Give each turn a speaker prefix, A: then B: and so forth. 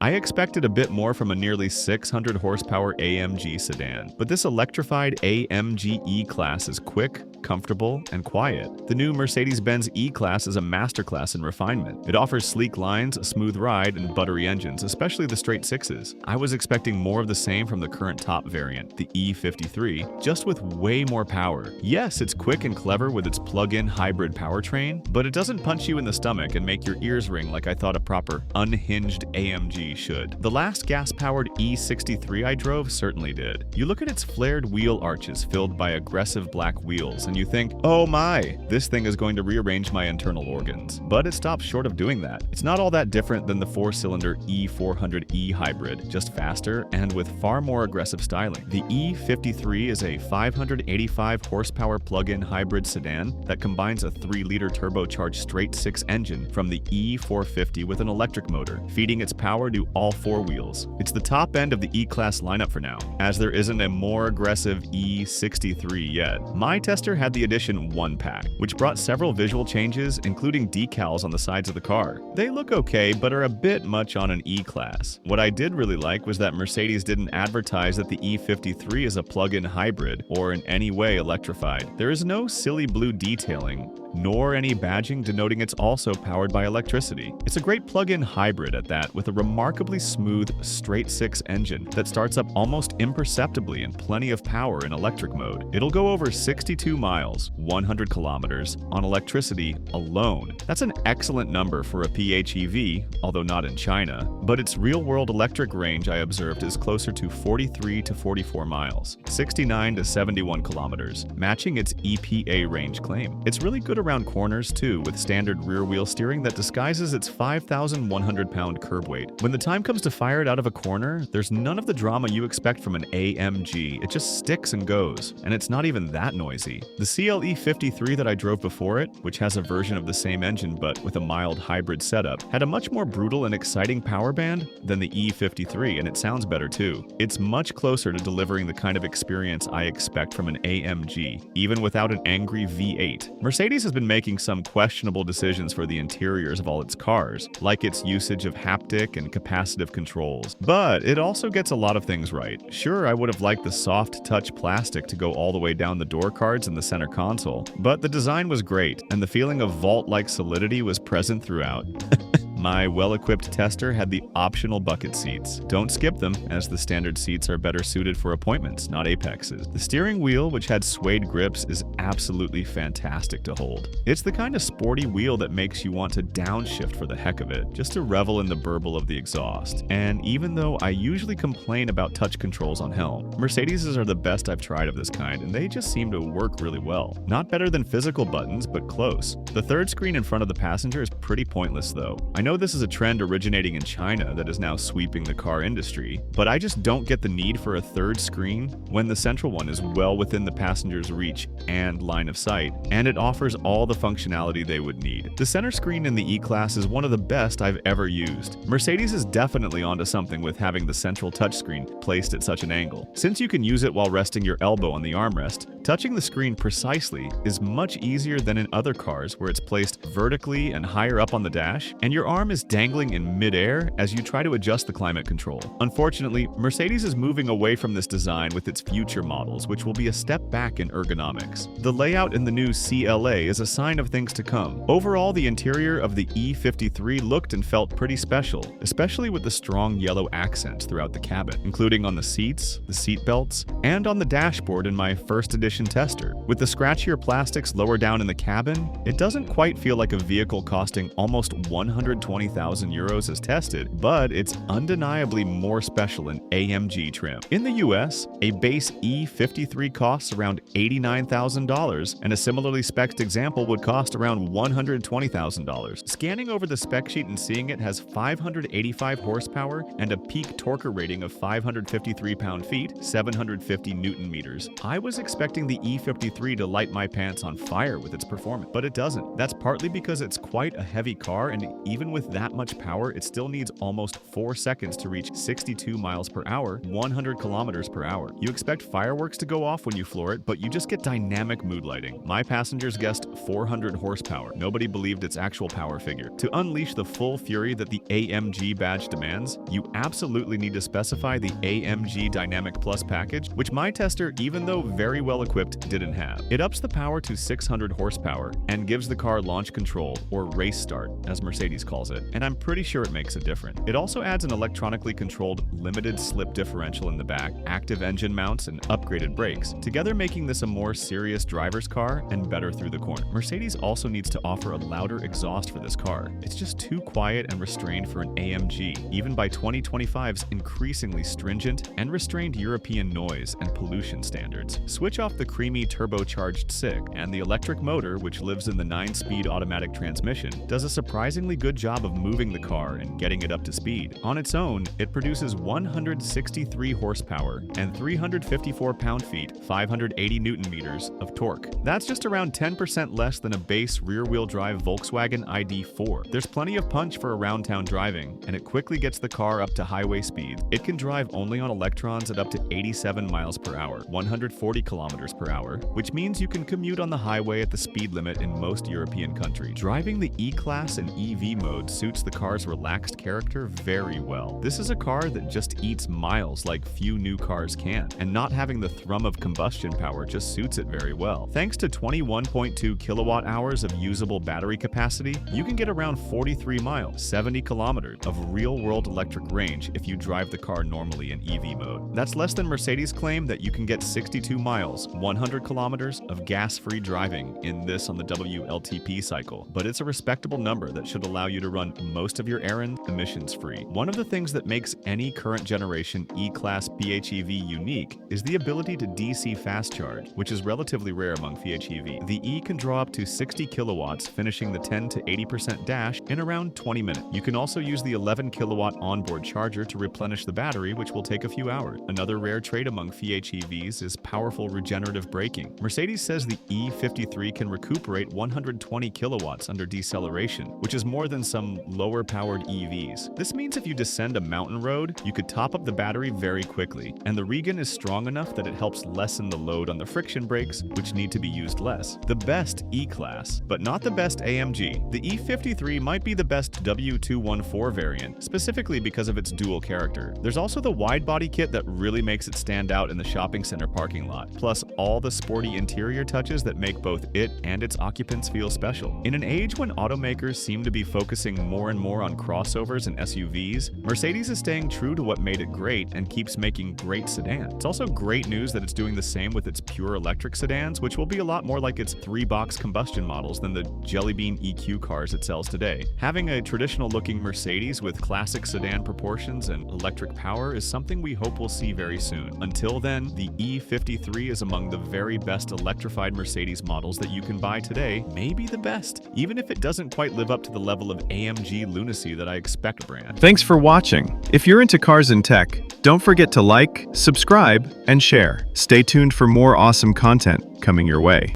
A: I expected a bit more from a nearly 600 horsepower AMG sedan, but this electrified AMG E-Class is quick, comfortable, and quiet. The new Mercedes-Benz E-Class is a masterclass in refinement. It offers sleek lines, a smooth ride, and buttery engines, especially the straight sixes. I was expecting more of the same from the current top variant, the E53, just with way more power. Yes, it's quick and clever with its plug-in hybrid powertrain, but it doesn't punch you in the stomach and make your ears ring like I thought a proper, unhinged AMG should. The last gas-powered E63 I drove certainly did. You look at its flared wheel arches filled by aggressive black wheels, and you think, oh my, this thing is going to rearrange my internal organs. But it stops short of doing that. It's not all that different than the four-cylinder E400e hybrid, just faster and with far more aggressive styling. The E53 is a 585 horsepower plug-in hybrid sedan that combines a 3-liter turbocharged straight-six engine from the E450 with an electric motor, feeding its power to all four wheels. It's the top end of the E-Class lineup for now, as there isn't a more aggressive E63 yet. My tester had the Edition 1 pack, which brought several visual changes, including decals on the sides of the car. They look okay, but are a bit much on an E-Class. What I did really like was that Mercedes didn't advertise that the E53 is a plug-in hybrid or in any way electrified. There is no silly blue detailing, nor any badging denoting it's also powered by electricity. It's a great plug-in hybrid at that, with a remarkably smooth straight-six engine that starts up almost imperceptibly and plenty of power in electric mode. It'll go over 62 miles, 100 kilometers, on electricity alone. That's an excellent number for a PHEV, although not in China, but its real-world electric range I observed is closer to 43 to 44 miles, 69 to 71 kilometers, matching its EPA range claim. It's really good around corners too, with standard rear-wheel steering that disguises its 5,100-pound curb weight. When the time comes to fire it out of a corner, there's none of the drama you expect from an AMG. It just sticks and goes, and it's not even that noisy. The CLE 53 that I drove before it, which has a version of the same engine but with a mild hybrid setup, had a much more brutal and exciting power band than the E53, and it sounds better too. It's much closer to delivering the kind of experience I expect from an AMG, even without an angry V8. Mercedes has been making some questionable decisions for the interiors of all its cars, like its usage of haptic and capacitive controls. But it also gets a lot of things right. Sure, I would have liked the soft touch plastic to go all the way down the door cards and the center console, but the design was great, and the feeling of vault-like solidity was present throughout. My well-equipped tester had the optional bucket seats. Don't skip them, as the standard seats are better suited for appointments, not apexes. The steering wheel, which had suede grips, is absolutely fantastic to hold. It's the kind of sporty wheel that makes you want to downshift for the heck of it, just to revel in the burble of the exhaust. And even though I usually complain about touch controls on helm, Mercedes' are the best I've tried of this kind, and they just seem to work really well. Not better than physical buttons, but close. The third screen in front of the passenger is pretty pointless though. I know this is a trend originating in China that is now sweeping the car industry, but I just don't get the need for a third screen when the central one is well within the passenger's reach and line of sight, and it offers all the functionality they would need. The center screen in the E-Class is one of the best I've ever used. Mercedes is definitely onto something with having the central touchscreen placed at such an angle. Since you can use it while resting your elbow on the armrest, touching the screen precisely is much easier than in other cars where it's placed vertically and higher up on the dash, and your arm is dangling in mid-air as you try to adjust the climate control. Unfortunately, Mercedes is moving away from this design with its future models, which will be a step back in ergonomics. The layout in the new CLA is a sign of things to come. Overall, the interior of the E53 looked and felt pretty special, especially with the strong yellow accents throughout the cabin, including on the seats, the seat belts, and on the dashboard in my first edition tester. With the scratchier plastics lower down in the cabin, it doesn't quite feel like a vehicle costing almost 120,000 euros as tested, but it's undeniably more special in AMG trim. In the US, a base E53 costs around $89,000, and a similarly spec'd example would cost around $120,000. Scanning over the spec sheet and seeing it has 585 horsepower and a peak torque rating of 553 pound-feet, 750 newton-meters. I was expecting the E53 to light my pants on fire with its performance, but it doesn't. That's partly because it's quite a heavy car, and even with with that much power, it still needs almost 4 seconds to reach 62 miles per hour, 100 kilometers per hour. You expect fireworks to go off when you floor it, but you just get dynamic mood lighting. My passengers guessed 400 horsepower. Nobody believed its actual power figure. To unleash the full fury that the AMG badge demands, you absolutely need to specify the AMG Dynamic Plus package, which my tester, even though very well equipped, didn't have. It ups the power to 600 horsepower and gives the car launch control, or race start, as Mercedes calls it, and I'm pretty sure it makes a difference. It also adds an electronically controlled limited slip differential in the back, active engine mounts, and upgraded brakes, together making this a more serious driver's car and better through the corner. Mercedes also needs to offer a louder exhaust for this car. It's just too quiet and restrained for an AMG, even by 2025's increasingly stringent and restrained European noise and pollution standards. Switch off the creamy turbocharged SIG, and the electric motor, which lives in the 9-speed automatic transmission, does a surprisingly good job of moving the car and getting it up to speed. On its own, it produces 163 horsepower and 354 pound-feet, 580 newton-meters of torque. That's just around 10% less than a base rear-wheel drive Volkswagen ID.4. There's plenty of punch for around-town driving, and it quickly gets the car up to highway speed. It can drive only on electrons at up to 87 miles per hour, 140 kilometers per hour, which means you can commute on the highway at the speed limit in most European countries. Driving the E-Class in EV mode suits the car's relaxed character very well. This is a car that just eats miles like few new cars can, and not having the thrum of combustion power just suits it very well. Thanks to 21.2 kilowatt hours of usable battery capacity, you can get around 43 miles, 70 kilometers of real-world electric range if you drive the car normally in EV mode. That's less than Mercedes' claim that you can get 62 miles, 100 kilometers of gas-free driving in this on the WLTP cycle, but it's a respectable number that should allow you to run most of your errands emissions-free. One of the things that makes any current generation E-Class PHEV unique is the ability to DC fast charge, which is relatively rare among PHEV. The E can draw up to 60 kilowatts, finishing the 10 to 80% dash in around 20 minutes. You can also use the 11 kilowatt onboard charger to replenish the battery, which will take a few hours. Another rare trait among PHEVs is powerful regenerative braking. Mercedes says the E53 can recuperate 120 kilowatts under deceleration, which is more than some lower-powered EVs. This means if you descend a mountain road, you could top up the battery very quickly, and the regen is strong enough that it helps lessen the load on the friction brakes, which need to be used less. The best E-Class, but not the best AMG. The E53 might be the best W214 variant, specifically because of its dual character. There's also the wide-body kit that really makes it stand out in the shopping center parking lot, plus all the sporty interior touches that make both it and its occupants feel special. In an age when automakers seem to be focusing more and more on crossovers and SUVs, Mercedes is staying true to what made it great and keeps making great sedans. It's also great news that it's doing the same with its pure electric sedans, which will be a lot more like its 3-box combustion models than the Jelly Bean EQ cars it sells today. Having a traditional-looking Mercedes with classic sedan proportions and electric power is something we hope we'll see very soon. Until then, the E53 is among the very best electrified Mercedes models that you can buy today, maybe the best, even if it doesn't quite live up to the level of AMG lunacy that I expect a brand.
B: Thanks for watching. If you're into cars and tech, don't forget to like, subscribe, and share. Stay tuned for more awesome content coming your way.